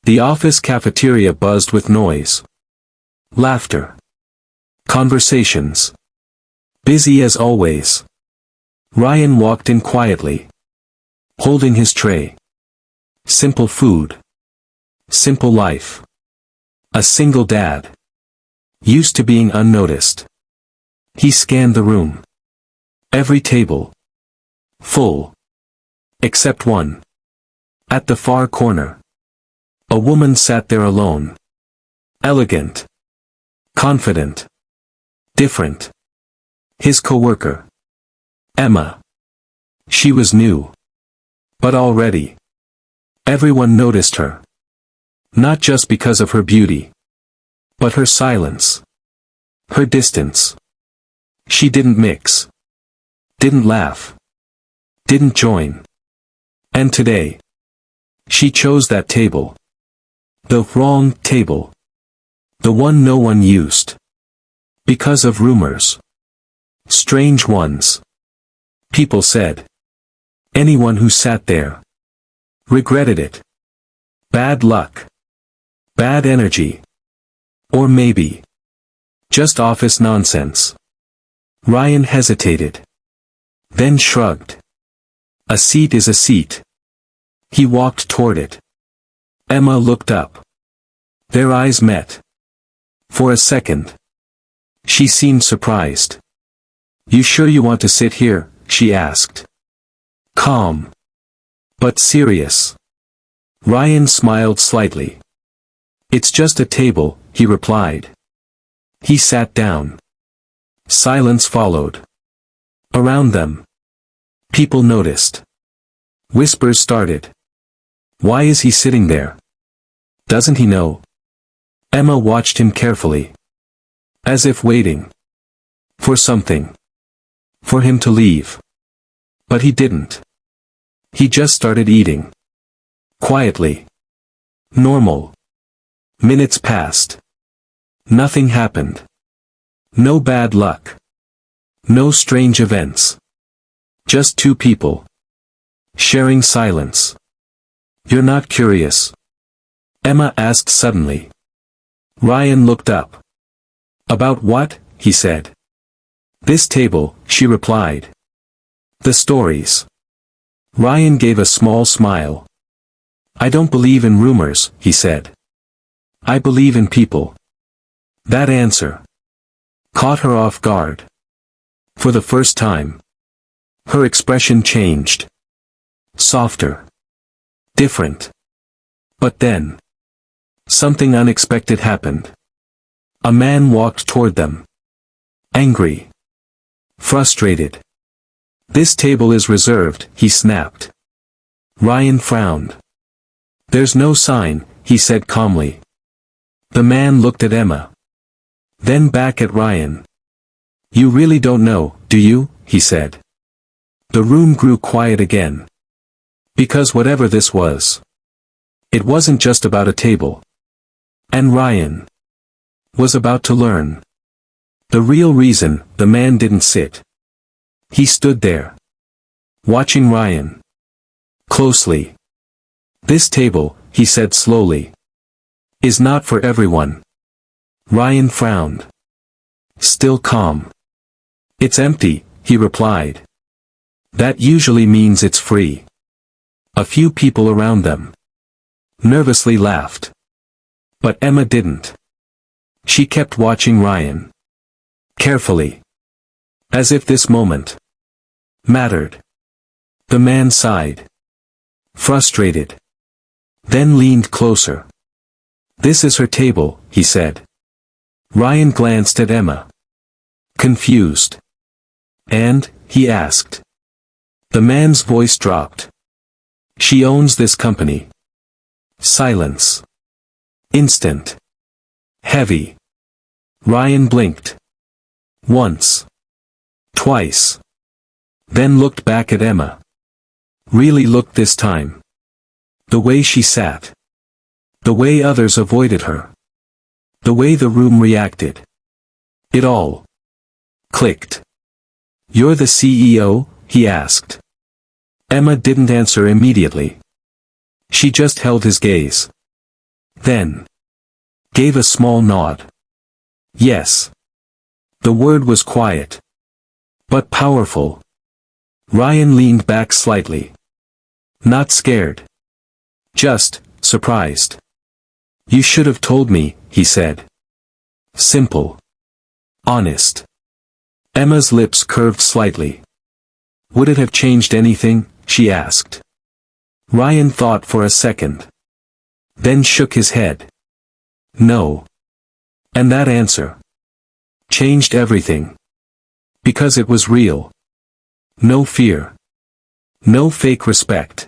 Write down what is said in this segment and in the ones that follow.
The office cafeteria buzzed with noise. Laughter. Conversations. Busy as always. Ryan walked in quietly, holding his tray. Simple food. Simple life. A single dad. Used to being unnoticed. He scanned the room. Every table. Full. Except one. At the far corner. A woman sat there alone. Elegant. Confident. Different. His coworker. Emma. She was new. But already. Everyone noticed her. Not just because of her beauty. But her silence. Her distance. She didn't mix. Didn't laugh. Didn't join. And today. She chose that table. The wrong table. The one no one used. Because of rumors. Strange ones. People said. Anyone who sat there. Regretted it. Bad luck. Bad energy. Or maybe. Just office nonsense. Ryan hesitated. Then shrugged. A seat is a seat. He walked toward it. Emma looked up. Their eyes met. For a second. She seemed surprised. You sure you want to sit here? She asked. Calm. But serious. Ryan smiled slightly. It's just a table, he replied. He sat down. Silence followed. Around them. People noticed. Whispers started. Why is he sitting there? Doesn't he know? Emma watched him carefully. As if waiting. For something. For him to leave. But he didn't. He just started eating. Quietly. Normal. Minutes passed. Nothing happened. No bad luck. No strange events. Just two people. Sharing silence. You're not curious? Emma asked suddenly. Ryan looked up. About what? He said. This table, she replied. The stories. Ryan gave a small smile. I don't believe in rumors, he said. I believe in people. That answer caught her off guard. For the first time. Her expression changed. Softer. Different. But then. Something unexpected happened. A man walked toward them. Angry. Frustrated. This table is reserved, he snapped. Ryan frowned. There's no sign, he said calmly. The man looked at Emma. Then back at Ryan. You really don't know, do you? He said. The room grew quiet again. Because whatever this was. It wasn't just about a table. And Ryan was about to learn. The real reason the man didn't sit. He stood there. Watching Ryan. Closely. This table, he said slowly. Is not for everyone. Ryan frowned. Still calm. It's empty, he replied. That usually means it's free. A few people around them nervously laughed. But Emma didn't. She kept watching Ryan. Carefully. As if this moment mattered. The man sighed. Frustrated. Then leaned closer. This is her table, he said. Ryan glanced at Emma. Confused. And, he asked. The man's voice dropped. She owns this company. Silence. Instant. Heavy. Ryan blinked. Once. Twice. Then looked back at Emma. Really looked this time. The way she sat. The way others avoided her. The way the room reacted. It all clicked. You're the CEO? He asked. Emma didn't answer immediately. She just held his gaze. Then gave a small nod. Yes. The word was quiet, but powerful. Ryan leaned back slightly. Not scared. Just surprised. You should have told me, he said. Simple. Honest. Emma's lips curved slightly. Would it have changed anything, she asked. Ryan thought for a second. Then shook his head. No. And that answer changed everything. Because it was real. No fear. No fake respect.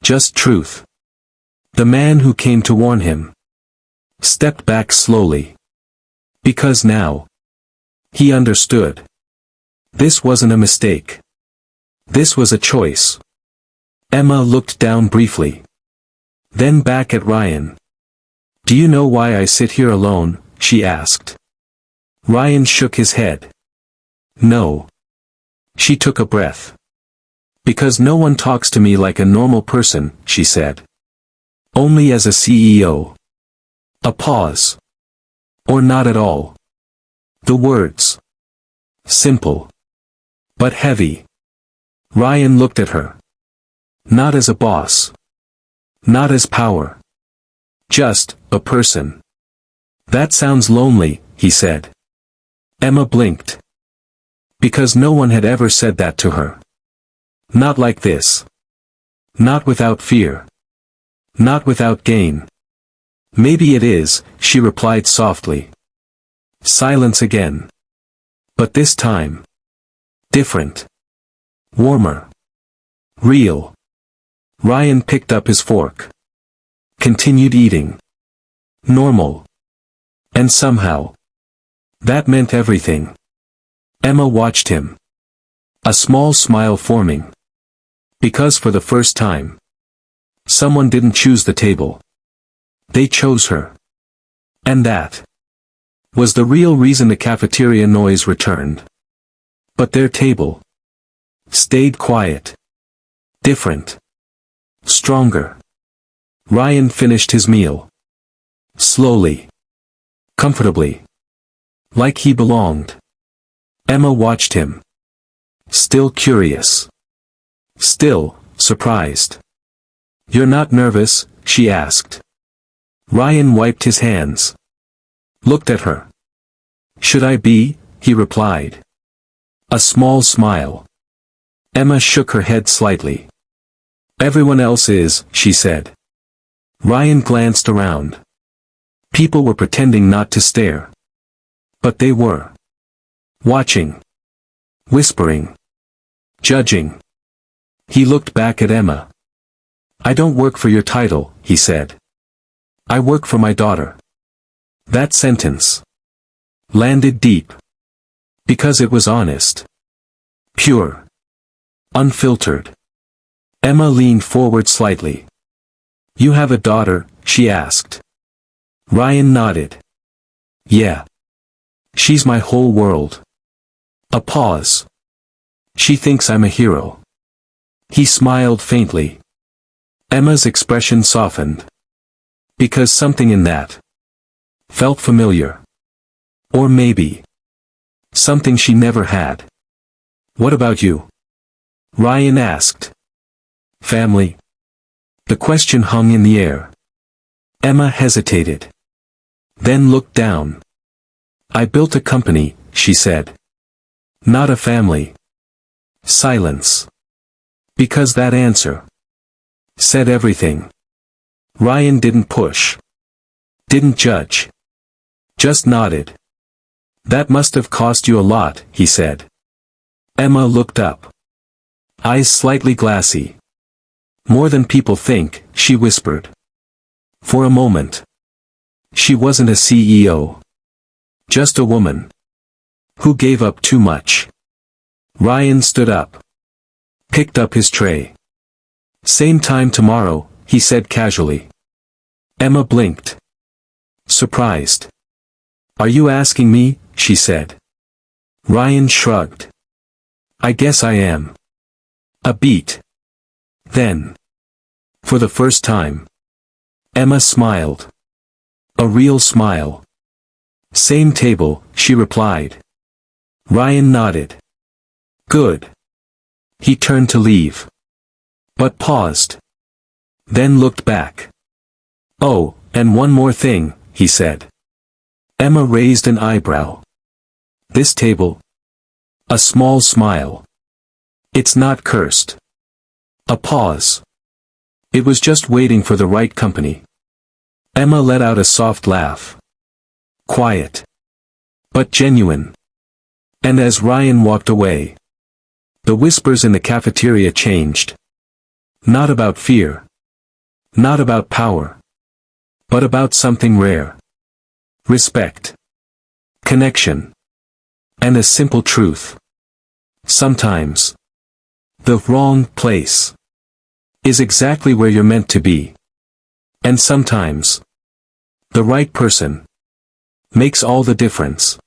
Just truth. The man who came to warn him stepped back slowly. Because now he understood. This wasn't a mistake. This was a choice. Emma looked down briefly. Then back at Ryan. Do you know why I sit here alone? She asked. Ryan shook his head. No. She took a breath. Because no one talks to me like a normal person, she said. Only as a CEO. A pause. Or not at all. The words. Simple. But heavy. Ryan looked at her. Not as a boss. Not as power. Just a person. That sounds lonely, he said. Emma blinked. Because no one had ever said that to her. Not like this. Not without fear. Not without gain. Maybe it is, she replied softly. Silence again. But this time. Different. Warmer. Real. Ryan picked up his fork. Continued eating. Normal. And somehow. That meant everything. Emma watched him. A small smile forming. Because for the first time. Someone didn't choose the table. They chose her. And that was the real reason the cafeteria noise returned. But their table stayed quiet. Different. Stronger. Ryan finished his meal. Slowly. Comfortably. Like he belonged. Emma watched him. Still curious. Still surprised. You're not nervous? She asked. Ryan wiped his hands. Looked at her. Should I be? He replied. A small smile. Emma shook her head slightly. Everyone else is, she said. Ryan glanced around. People were pretending not to stare. But they were. Watching. Whispering. Judging. He looked back at Emma. I don't work for your title, he said. I work for my daughter. That sentence landed deep. Because it was honest. Pure. Unfiltered. Emma leaned forward slightly. You have a daughter? She asked. Ryan nodded. Yeah. She's my whole world. A pause. She thinks I'm a hero. He smiled faintly. Emma's expression softened. Because something in that felt familiar. Or maybe something she never had. What about you? Ryan asked. Family. The question hung in the air. Emma hesitated. Then looked down. I built a company, she said. Not a family. Silence. Because that answer said everything. Ryan didn't push. Didn't judge. Just nodded. That must have cost you a lot, he said. Emma looked up. Eyes slightly glassy. More than people think, she whispered. For a moment. She wasn't a CEO. Just a woman. Who gave up too much. Ryan stood up. Picked up his tray. Same time tomorrow, he said casually. Emma blinked. Surprised. Are you asking me? She said. Ryan shrugged. I guess I am. A beat. Then. For the first time. Emma smiled. A real smile. Same table, she replied. Ryan nodded. Good. He turned to leave. But paused. Then looked back. Oh, and one more thing, he said. Emma raised an eyebrow. This table? A small smile. It's not cursed. A pause. It was just waiting for the right company. Emma let out a soft laugh. Quiet. But genuine. And as Ryan walked away, the whispers in the cafeteria changed. Not about fear. Not about power. But about something rare. Respect. Connection. And a simple truth. Sometimes, the wrong place is exactly where you're meant to be. And sometimes, the right person makes all the difference.